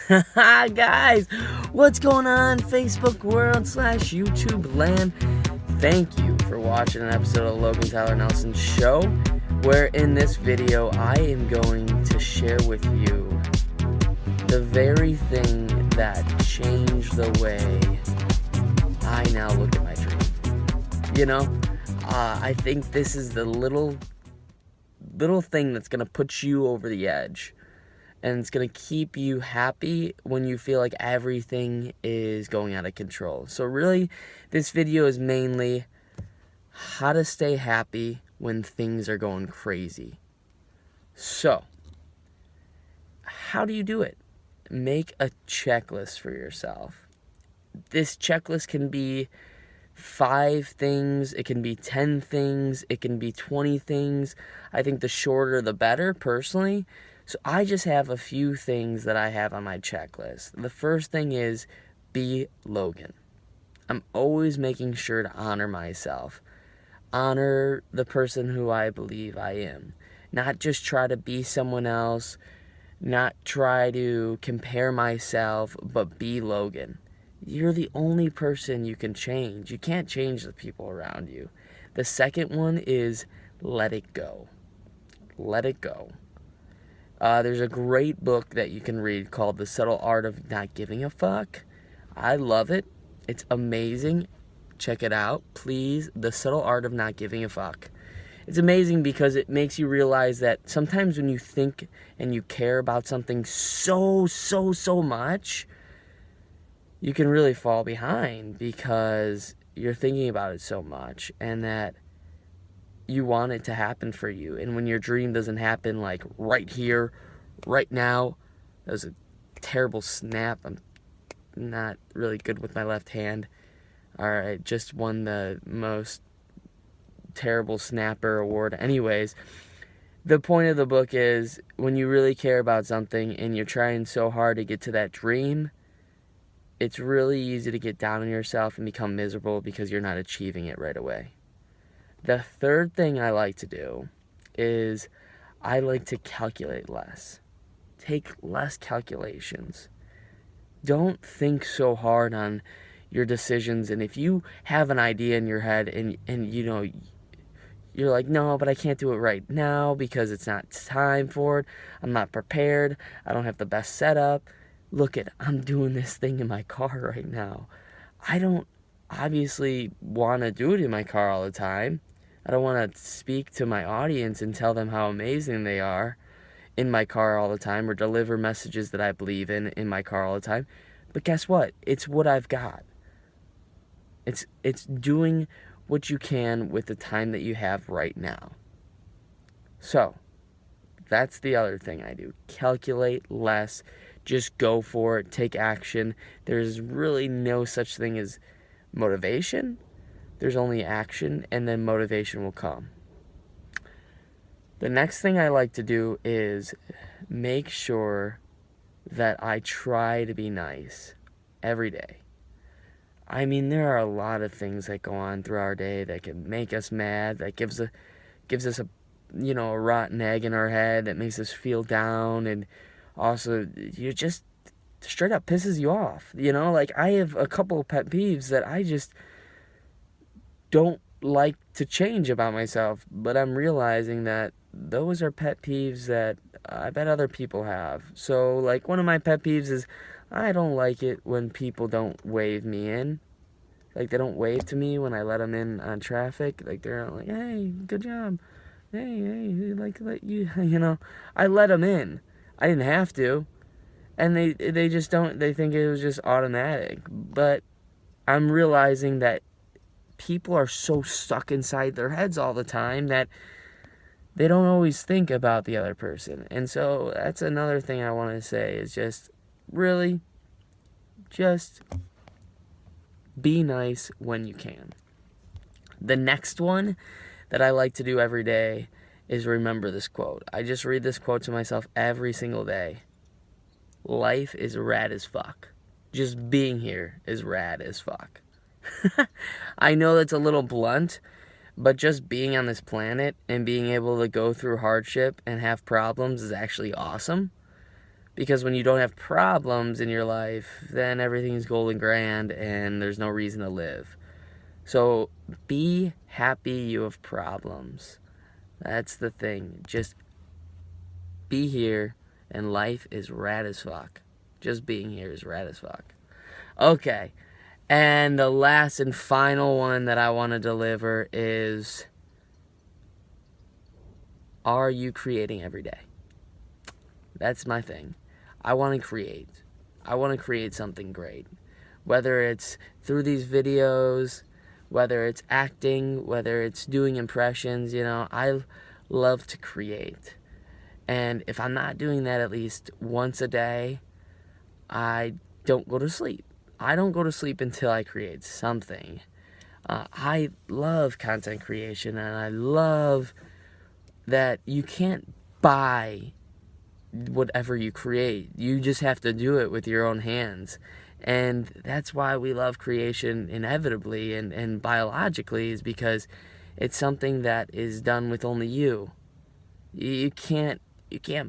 Guys, what's going on, Facebook world / YouTube land? Thank you for watching an episode of Logan Tyler Nelson's show, where in this video I am going to share with you the very thing that changed the way I now look at my dream. I think this is the little thing that's going to put you over the edge. And it's going to keep you happy when you feel like everything is going out of control. So really, this video is mainly how to stay happy when things are going crazy. So, how do you do it? Make a checklist for yourself. This checklist can be 5 things, it can be 10 things, it can be 20 things. I think the shorter the better, personally. So I just have a few things that I have on my checklist. The first thing is be Logan. I'm always making sure to honor myself. Honor the person who I believe I am. Not just try to be someone else. Not try to compare myself, but be Logan. You're the only person you can change. You can't change the people around you. The second one is let it go. Let it go. There's a great book that you can read called The Subtle Art of Not Giving a Fuck. I love it. It's amazing. Check it out, please. The Subtle Art of Not Giving a Fuck. It's amazing because it makes you realize that sometimes when you think and you care about something so much, you can really fall behind because you're thinking about it so much, and that you want it to happen for you. And when your dream doesn't happen, like right here, right now, that was a terrible snap. I'm not really good with my left hand. Alright, just won the most terrible snapper award. Anyways, the point of the book is when you really care about something and you're trying so hard to get to that dream, it's really easy to get down on yourself and become miserable because you're not achieving it right away. The third thing I like to do is I like to calculate less. Take less calculations. Don't think so hard on your decisions. And if you have an idea in your head and you're like, no, but I can't do it right now because it's not time for it. I'm not prepared. I don't have the best setup. Look I'm doing this thing in my car right now. I don't obviously want to do it in my car all the time. I don't want to speak to my audience and tell them how amazing they are in my car all the time, or deliver messages that I believe in my car all the time. But guess what? It's what I've got. It's doing what you can with the time that you have right now. So, that's the other thing I do. Calculate less. Just go for it. Take action. There's really no such thing as motivation. There's only action, and then motivation will come. The next thing I like to do is make sure that I try to be nice every day. I mean, there are a lot of things that go on through our day that can make us mad, that gives us a rotten egg in our head, that makes us feel down, and also you just straight up pisses you off. Like I have a couple of pet peeves that I just don't like to change about myself, but I'm realizing that those are pet peeves that I bet other people have. So, like, one of my pet peeves is I don't like it when people don't wave me in. Like, they don't wave to me when I let them in on traffic. Like, they're like, hey, good job. Hey, let you, I let them in. I didn't have to. And they just don't, they think it was just automatic. But I'm realizing that people are so stuck inside their heads all the time that they don't always think about the other person. And so that's another thing I want to say is just be nice when you can. The next one that I like to do every day is remember this quote. I just read this quote to myself every single day. Life is rad as fuck. Just being here is rad as fuck. I know that's a little blunt, but just being on this planet and being able to go through hardship and have problems is actually awesome. Because when you don't have problems in your life, then everything's golden grand and there's no reason to live. So be happy you have problems. That's the thing. Just be here, and life is rad as fuck. Just being here is rad as fuck. Okay, and the last and final one that I want to deliver is, are you creating every day? That's my thing. I want to create. I want to create something great. Whether it's through these videos, whether it's acting, whether it's doing impressions, I love to create. And if I'm not doing that at least once a day, I don't go to sleep. I don't go to sleep until I create something. I love content creation, and I love that you can't buy whatever you create. You just have to do it with your own hands. And that's why we love creation inevitably and biologically, is because it's something that is done with only you. You can't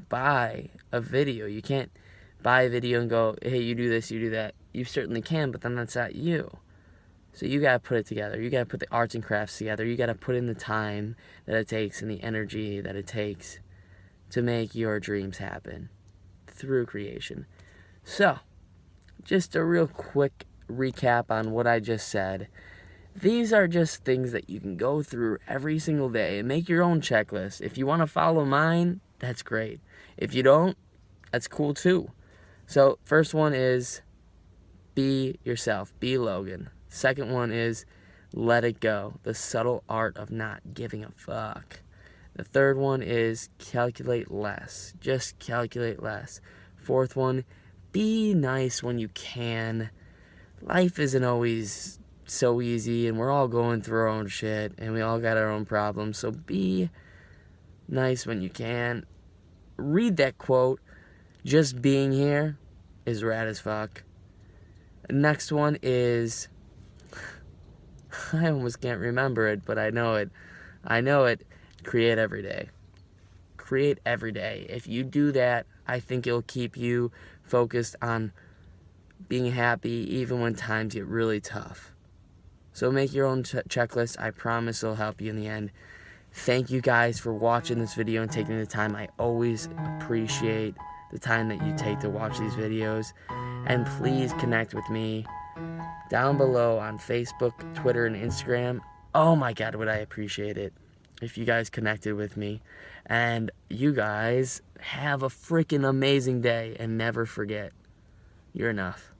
buy a video. You can't buy a video and go, hey, you do this, you do that. You certainly can, but then that's not you. So you gotta put it together. You gotta put the arts and crafts together. You gotta put in the time that it takes and the energy that it takes to make your dreams happen through creation. So, just a real quick recap on what I just said. These are just things that you can go through every single day and make your own checklist. If you want to follow mine, that's great. If you don't, that's cool too. So, first one is be yourself. Be Logan. Second one is let it go. The subtle art of not giving a fuck. The third one is calculate less. Just calculate less. Fourth one, be nice when you can. Life isn't always so easy, and we're all going through our own shit, and we all got our own problems. So be nice when you can. Read that quote. Just being here is rad as fuck. Next one is, I almost can't remember it, but I know it. Create every day. Create every day. If you do that, I think it'll keep you focused on being happy even when times get really tough. So make your own checklist. I promise it'll help you in the end. Thank you guys for watching this video and taking the time. I always appreciate the time that you take to watch these videos. And please connect with me down below on Facebook, Twitter, and Instagram. Oh my God, would I appreciate it if you guys connected with me. And you guys have a freaking amazing day, and never forget, you're enough.